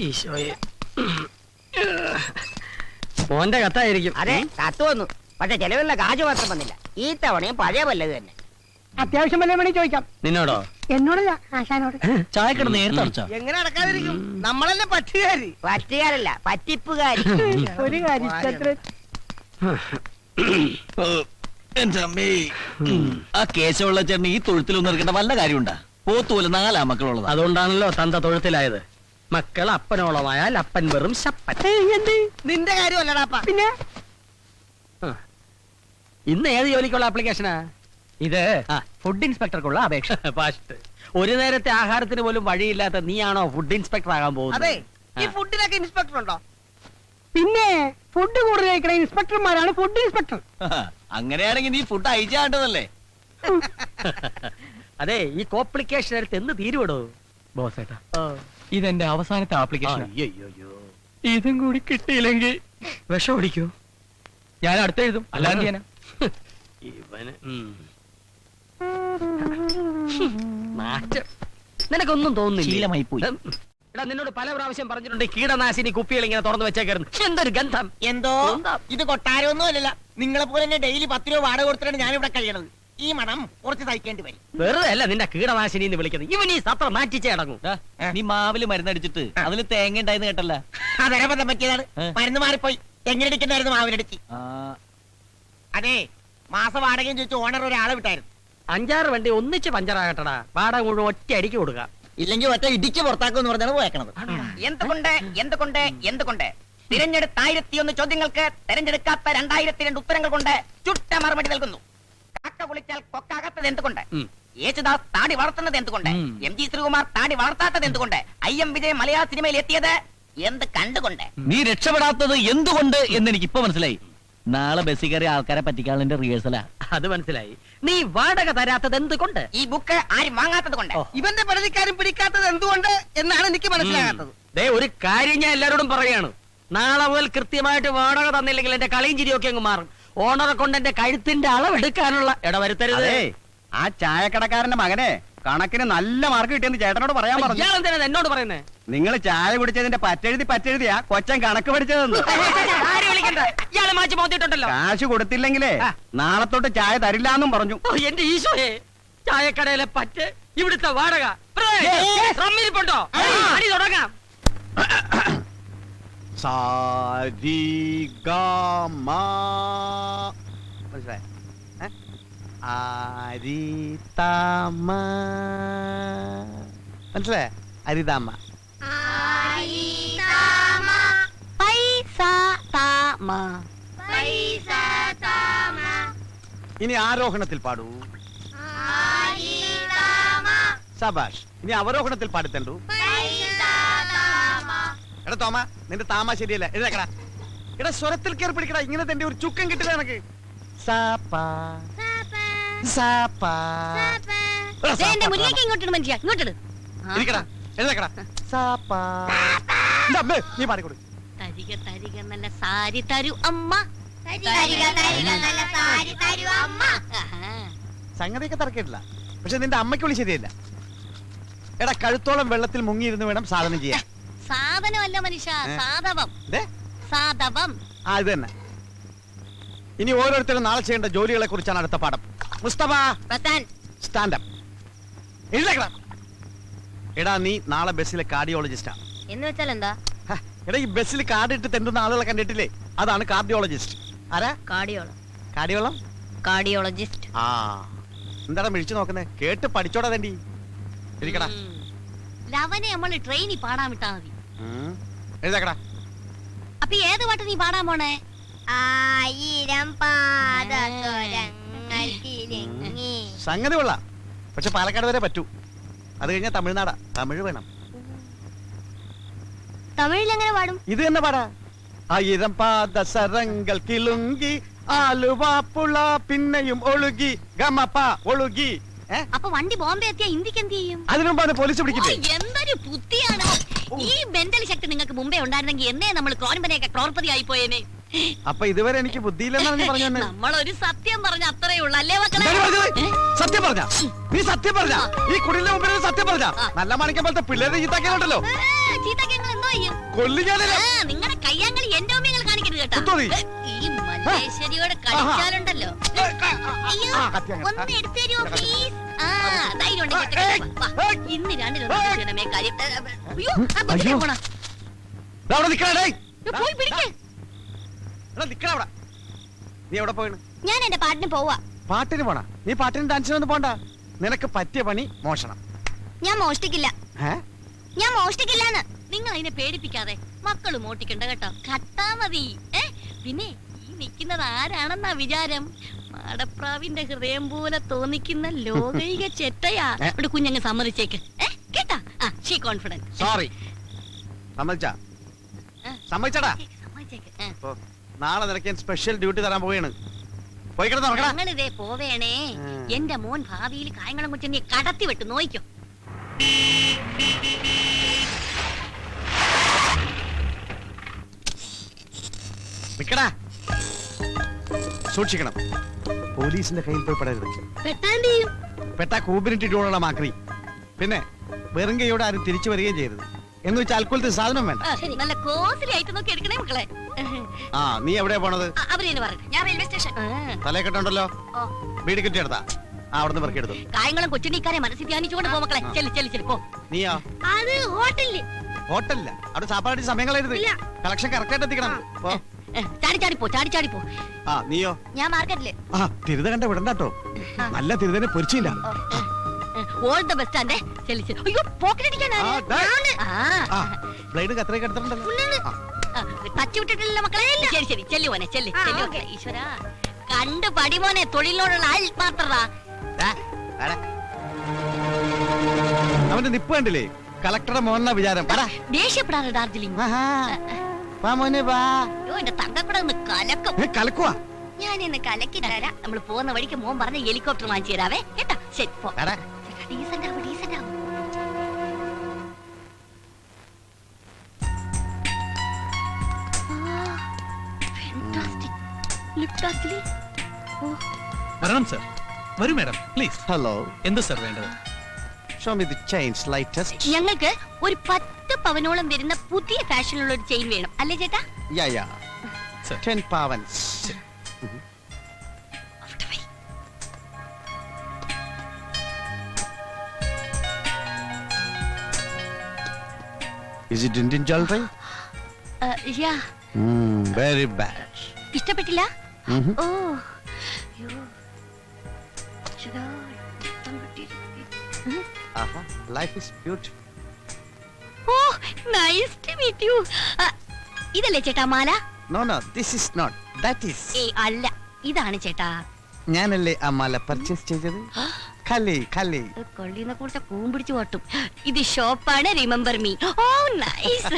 ഈശോയെ, മോന്റെ കത്തായിരിക്കും. അതെ, കത്ത് വന്നു. പക്ഷെ ചെലവുള്ള കാശ് മാത്രം വന്നില്ല. ഈ തവണയും പഴയ വല്ലത് തന്നെ. അത്യാവശ്യം വല്ല വേണേ ചോദിക്കാം. നിന്നോടോ? എന്നോടല്ല, ആശാനോട്. ചായക്കട നേരത്തെ അടച്ചാ എങ്ങനെ അടക്കാതിരിക്കും? നമ്മളല്ലേ പറ്റുകാരി. പറ്റുകാരല്ല, പറ്റിപ്പുകാരി. ഒരു കാര്യം, എന്റെ അമ്മേ, ആ കേശവുള്ള ചേട്ടന് ഈ തൊഴുത്തിലൊന്നും ഇറക്കേണ്ട വല്ല കാര്യമുണ്ടാ? പോത്തുപോലെ 4 മക്കളുള്ളത്. അതുകൊണ്ടാണല്ലോ തന്ത തൊഴുത്തിലായത്. മക്കൾ അപ്പനോളമായാൽ അപ്പൻ വെറും ശപ്പൻ. നിന്റെ കാര്യമല്ലടാപ്പ. പിന്നെ ഇന്ന് ഏത് ജോലിക്കുള്ള ആപ്ലിക്കേഷനാ ഇത്? ഫുഡ് ഇൻസ്പെക്ടർക്കുള്ള അപേക്ഷ. ഫാസ്റ്റ്. ഒരു നേരത്തെ ആഹാരത്തിന് പോലും വഴിയില്ലാത്ത നീയാണോ ഫുഡ് ഇൻസ്പെക്ടർ ആകാൻ പോകുന്നത്? അതെ, ഈ ഫുഡിനൊക്കെ ഇൻസ്പെക്ടർ ഉണ്ടോ? പിന്നെ ഫുഡ് കൂടുതൽ കഴിക്കണ ഇൻസ്പെക്ടർമാരാണ് ഫുഡ് ഇൻസ്പെക്ടർ. അങ്ങനെയാണെങ്കിൽ നീ ഫുഡ് അയച്ചാണ്ടതല്ലേ? അതെ, ഈ കോംപ്ലിക്കേഷൻ എടുത്ത് എന്ന് തീരുവിടോ ബോസേട്ടാ? ഇതെന്റെ അവസാനത്തെ ആപ്ലിക്കേഷൻ. അയ്യോ, ഇതും കൂടി കിട്ടിയില്ലെങ്കിൽ വിഷം ഓടിക്കോ? ഞാൻ അടുത്ത് എഴുതും. അല്ലാതെ ഞാനാ ഇവന് മാറ്റം നിനക്കൊന്നും തോന്നുന്നില്ല. ശീലമായി പോയി. എടാ, നിന്നോട് പല പ്രാവശ്യം പറഞ്ഞിട്ടുണ്ട് കീടനാശിനി കുപ്പികൾ ഇങ്ങനെ തുറന്നു വെച്ചേക്കായിരുന്നു. എന്തൊരു ഗന്ധം! എന്തോ ഇത് കൊട്ടാരമൊന്നും അല്ലല്ല. നിങ്ങളെ പോലെ തന്നെ ഡെയിലി 10 രൂപ വാടക കൊടുത്തിട്ടാണ് ഞാൻ ഇവിടെ കഴിയണത്. ഈ മണം കുറച്ച് സഹിക്കേണ്ടി വരും. വെറുതെ അല്ല നിന്റെ കീടനാശിനി എന്ന് വിളിക്കുന്നത്. ഇവൻ ഈ സത്ര മാറ്റിച്ചേ അടങ്ങും. നീ മാവില് മരുന്നടിച്ചിട്ട് അതിൽ തേങ്ങ ഉണ്ടായെന്ന് കേട്ടല്ല? അതെന്നെ പറ്റിയതാണ്. മരുന്ന് മാറിപ്പോയി. എങ്ങനെടിക്കണ്ടായിരുന്നു മാവിനടിച്ച്. അതെ, മാസ വാടകയും ചോദിച്ചു ഓണർ ഒരാളെ വിട്ടായിരുന്നു. 5-6 വണ്ടി ഒന്നിച്ച് പഞ്ചറാകട്ടടാ. വാടക മുഴുവൻ ഒറ്റ അടിക്ക് കൊടുക്കാം. ഇല്ലെങ്കിൽ ഒറ്റ ഇടിക്ക് പുറത്താക്കുമെന്ന് പറഞ്ഞാണ് പോയേക്കണത്. എന്തുകൊണ്ട് തിരഞ്ഞെടുത്ത 1001 ചോദ്യങ്ങൾക്ക് തെരഞ്ഞെടുക്കാത്ത 2002 ഉത്തരങ്ങൾ കൊണ്ട് ചുട്ട മറുപടി നൽകുന്നു. കാക്ക കുളിച്ചാൽ കൊക്കാകാത്തത് എന്തുകൊണ്ട്? യേശുദാസ് താടി വളർത്തുന്നത് എന്തുകൊണ്ട്? MG ശ്രീകുമാർ താടി വളർത്താത്തത് എന്തുകൊണ്ട്? IM വിജയ് മലയാള സിനിമയിൽ എത്തിയത് എന്ത് കണ്ടുകൊണ്ട്? നീ രക്ഷപ്പെടാത്തത് എന്തുകൊണ്ട് എന്ന് എനിക്ക് ഇപ്പൊ മനസ്സിലായി. നാളെ ബസ്സിൽ കയറി ആൾക്കാരെ പറ്റിക്കാനുള്ള റിഹേഴ്സലാ. അത് മനസ്സിലായി. നീ വാടക തരാത്തത് എന്തുകൊണ്ട്? ഈ ബുക്ക് ആരും വാങ്ങാത്തത് കൊണ്ട്. ഇവന്റെ പ്രതിക്കാരും പിടിക്കാത്തത് എന്തുകൊണ്ട് എന്നാണ് എനിക്ക് മനസ്സിലാകാത്തത്. ഒരു കാര്യം ഞാൻ എല്ലാരോടും പറയാണ്. നാളെ മുതൽ കൃത്യമായിട്ട് വാടക തന്നില്ലെങ്കിൽ എന്റെ കളിയും ചിരിയൊക്കെ അങ്ങ് മാറും. ഓണറെ കൊണ്ട് എന്റെ കഴുത്തിന്റെ അളവെടുക്കാനുള്ള ഇടവരുത്തരുത്. ആ ചായക്കടക്കാരന്റെ മകനെ കണക്കിന് നല്ല മാർക്ക് കിട്ടിയെന്ന് ചേട്ടനോട് പറയാൻ പറഞ്ഞു. ഇയാൾ എന്തിനാ എന്നോട് പറയുന്നേ? നിങ്ങൾ ചായ കുടിച്ചതിന്റെ പറ്റെഴുതിയാ കൊച്ചൻ കണക്ക് പഠിച്ചതെന്ന്. ഇയാളെ മാറ്റി മോത്തിട്ടുണ്ടല്ലോ. കാശ് കൊടുത്തില്ലെങ്കിലേ നാളെ തൊട്ട് ചായ തരില്ലാന്നും പറഞ്ഞു. എന്റെ ഈശോയെ, ചായക്കടയിലെ പറ്റ്, ഇവിടുത്തെ വാടക റമ്മിരിപ്പുണ്ടോ? അടി തുടങ്ങാം. മനസ്സിലായ? അരിതാമ്മ. ഇനി ആരോഹണത്തിൽ പാടൂ. സബാഷ്. ഇനി അവരോഹണത്തിൽ പാടിത്തണ്ടു. എടാ തോമ, നിന്റെ താമ ശരിയല്ല. എഴുതക്കടാ. എടാ, സ്വരത്തിൽ കയറി പിടിക്കടാ. ഇങ്ങനെ തന്നെ ഒരു ചുക്കം കിട്ടില്ല എനക്ക്. നീ പാടിക്കൊടു. നല്ല സാരി തരൂ അമ്മ. സംഗതിയൊക്കെ തറക്കിട്ടില്ല. പക്ഷെ നിന്റെ അമ്മയ്ക്ക് വിളി ശരിയല്ല. എടാ, കഴുത്തോളം വെള്ളത്തിൽ മുങ്ങിയിരുന്ന് വേണം സാധനം ചെയ്യാൻ. സാധനമല്ല മനുഷ്യ, സാധവം. സാധവം. ആ, ഇത് തന്നെ. ഇനി ഓരോരുത്തരും നാളെ ചെയ്യേണ്ട ജോലികളെ കുറിച്ചാണ് അടുത്ത പാഠം. മുസ്തഫ, സ്റ്റാൻഡപ്പ്. എഴുതേക്കടാ. എടാ, നീ നാളെ ബസ്സിലെ കാർഡിയോളജിസ്റ്റാ. എന്ന് വെച്ചാൽ എന്താ? എടാ, ഈ ബസ്സിൽ കാർഡ് ഇട്ട് തെണ്ടുന്ന ആളുകളെ കണ്ടിട്ടില്ലേ? അതാണ് കാർഡിയോളജിസ്റ്റ്. ആരാ? കാർഡിയോളജിസ്റ്റ്. ആ, എന്താടാ മിഴിച്ചു നോക്കുന്നേ? കേട്ട് പഠിച്ചോടാ തണ്ടി. ഇരിക്കടാ. ലവനെ നമ്മള് ട്രെയിനിൽ പാടാൻ വിട്ടാ മതി. എഴുതേക്കടാ. അപ്പൊ ഏത് പാട്ട് നീ പാടാൻ പോണേ? 1000 സംഗതി കൊള്ളാം. പക്ഷെ പാലക്കാട് വരെ പറ്റൂ. അത് കഴിഞ്ഞാൽ തമിഴ്നാടാ. തമിഴ് വേണം. തമിഴിൽ എങ്ങനെ പാടും? ഇത് തന്നെ പാടാ. 1000 പാദസരങ്ങൾ കിളുങ്കി ആലുവാപ്പുള പിന്നെയും ഒഴുകി ഗമപ്പ ഒഴുകി. അപ്പൊ വണ്ടി ബോംബെ എത്തിയാ ഇന്ത്യക്ക് എന്ത് ചെയ്യും? അതിനു മുമ്പ് പോലീസ് പിടിക്കില്ലേ? എന്തൊരു ബുദ്ധിയാണ്! ഈ മെന്റൽ ശക്തി നിങ്ങൾക്ക് മുമ്പേ ഉണ്ടായിരുന്നെങ്കിൽ എന്നേ നമ്മൾ ക്രോൺപനെയൊക്കെ ക്രോർപതി ആയി പോയേനെ. അപ്പൊ ഇതുവരെ എനിക്ക് ബുദ്ധിയില്ലെന്നാണ് നീ പറഞ്ഞു തന്നെ. നമ്മളൊരു സത്യം പറഞ്ഞ അത്രേ ഉള്ളൂ അല്ലേ മക്കളെ? എന്താണ് പറഞ്ഞത്? സത്യം പറഞ്ഞ നീ സത്യം പറഞ്ഞ ഈ കുടിലിന്റെ മുമ്പിൽ നിന്ന് സത്യം പറഞ്ഞ നല്ല മാണിക്കം പോലത്തെ പിള്ളേരെ ചീത്താക്കിയുണ്ടല്ലോ. ചീത്തങ്ങൾ എന്തോ ചെയ്യും? കൊല്ലിക്കാനല്ലേ നിങ്ങളുടെ കയ്യാങ്കളി എന്റെ ഓമ്യങ്ങൾ കാണിക്കരുത് കേട്ടോ. എന്തോ നീ? ഈ മല്ലേശ്വരിയോട് കളിച്ചാലുണ്ടല്ലോ. അയ്യോ, ഒന്ന് എടുത്തു തരുമോ പ്ലീസ്? ധൈര്യം ഉണ്ടെങ്കിൽ ഇന്ന് രണ്ടിനൊന്നും കാര്യം. അയ്യോ, ആ ബസ്സിലാ പോണെ. അവിടെ നിക്കണേ. പോയി പിടിക്ക്. നിക്കണ അവിടെ. നീ എവിടെ പോയിണ്? ഞാൻ എന്റെ പാട്ടിന് പോവാ. പാട്ടിന് പോണ? നീ പാട്ടിന് ഡാൻസിനൊന്നും പോണ്ട. നിനക്ക് പറ്റിയ പണി മോഷണം. ഞാൻ മോഷ്ടിക്കില്ല. ഏ? ഞാൻ മോഷ്ടിക്കില്ലാന്ന്. നിങ്ങൾ അതിനെ പേടിപ്പിക്കാതെ മക്കള് മോട്ടിക്കണ്ട കേട്ടോ. കട്ടാ മതി. പിന്നെ ഈ നിൽക്കുന്നത് ആരാണെന്നാ വിചാരം? മാടപ്രാവിന്റെ ഹൃദയം പോലെ തോന്നിക്കുന്ന ലോകൈക ചെറ്റയാ. ഇവിടെ കുഞ്ഞങ്ങ് സമ്മതിച്ചേക്ക്. കേട്ടാ? She confident. സോറി. സമ്മതിച്ചാ? സമ്മതിച്ചടാ? സമ്മതിച്ചേക്ക്. ഓ, നാളെ നിനക്ക് ഞാൻ സ്പെഷ്യൽ ഡ്യൂട്ടി തരാൻ പോവുകയാണ്. പോയി കിടന്ന് നോക്കടാ. ഞങ്ങളിതേ പോവേണേ. എന്റെ മോൻ ഭാവിയിൽ കായംകുളം കൊച്ചനെ കടത്തി വിട്ടു നോയിക്കോ. നിക്കടാ. സൂക്ഷിക്കണം. പോലീസിന്റെ കയ്യിൽ പോയി പെടരുത്. പെട്ടാണ്ടിയും പെട്ടാ കൂമ്പിനിട്ടിട്ടുള്ള മാക്രി. പിന്നെ വെറും കൈയോടെ ആരും തിരിച്ചു വരികയും ചെയ്യരുത്. എന്ന് വെച്ചാൽ അൽക്കുലത്തെ സാധനം വേണ്ട. നല്ല കോസ്റ്റ്ലി ആയിട്ട് നോക്കി എടുക്കണേ മക്കളെ. ആ, നീ എവിടെയാ പോണത്? അവരെന്നെ പറഞ്ഞു. ഞാൻ റെയിൽവേ സ്റ്റേഷൻ. തലക്കെട്ടുണ്ടല്ലോ. വീട് കിട്ടിയെടുത്താ? അവിടുന്ന് പെറുക്കിയെടുത്തു. കായംകുളം കൊച്ചുണ്ണിക്കാരെ മനസ്സിൽ ധ്യാനിച്ചുകൊണ്ട് പോ മക്കളെ. ചെല്ലി ചെല്ലി ചെല്ലി പോ. നീയോ? അത് ഹോട്ടലില്. ഹോട്ടലില്ല. അവിടെ സാപ്പാടി സമയം കളയരുത്. കളക്ഷൻ കറക്റ്റ് ആയിട്ട് എത്തിക്കണം. പോ. ചാടി ചാടി പോ. ചാടി ചാടി പോ. ആ, നീയോ? ഞാൻ മാർക്കറ്റില്. ആ, തിരുത കണ്ട വിടണ്ടാട്ടോ. നല്ല തിരുതനെ പൊരിച്ചില്ല. ഓൾ ദ ബെസ്റ്റ് ആൻഡേ. ചെല്ലി ചെല്ലി. അയ്യോ, പോക്കറ്റ് അടിക്കാനാ. ബ്ലേഡ് കത്രയൊക്കെ എടുത്തിട്ടുണ്ടല്ലോ. ടച്ച് വിട്ടിട്ടില്ല മക്കളെ. ശരി ശരി ചെല്ലു മോനെ. ചെല്ലി ചെല്ലി മക്കളെ. ഈശ്വര കണ്ടു പടിമോനെ. തൊഴിലിനോടുള്ള ആത്മാർത്ഥത. അവന്റെ നിപ്പ് കണ്ടില്ലേ? കളക്ടറുടെ മോഹന വിചാരം. ദേഷ്യപ്പെടാറ് ഡാർജിലിംഗ്. അയ്യോ, എന്റെ തങ്കക്കൂടെ ഒന്ന് കലക്കും. കലക്കുവാ. ഞാൻ ഇന്ന് കലക്കി തരാം. നമ്മൾ പോകുന്ന വഴിക്ക് മോൻ പറഞ്ഞ ഹെലികോപ്റ്റർ വാങ്ങിച്ചു തരാവേ. കേട്ടാ? ശരി പോ. ഡീസന്റ് ആവും, ഡീസന്റ് ആവും. വരണം സർ. വരൂ മാഡം പ്ലീസ്. ഹലോ. എന്ത് സർ വേണ്ടത്? Show me the chains latest. ഞങ്ങൾക്ക് ഒരു 10 പവനോളം വരുന്ന പുതിയ ഫാഷനിലുള്ള ഒരു ചെയിൻ വേണം അല്ലേ ചേട്ടാ? യാ യാ. Sir. 10 pavans. Is it Indian jewelry? Yeah. Very bad. ഇഷ്ടപ്പെട്ടില്ല? Mhm. ഓ Aha, life is beautiful. ഓ നൈസ് ടു മീറ്റ് യു. ഇതല്ലേ ചേട്ടാ മാല? No, no, this is not. That is. അല്ല, ഇതാണ് ചേട്ടാ. ഞാനല്ലേ ആ മാല പർച്ചേസ് ചെയ്തത്. കലി കലി. കൊള്ളിനെ കുറിച്ച് കൂമ്പിടിച്ചു ഓട്ടും. ഇത് ഷോപ്പാണ്. Remember me. Oh nice.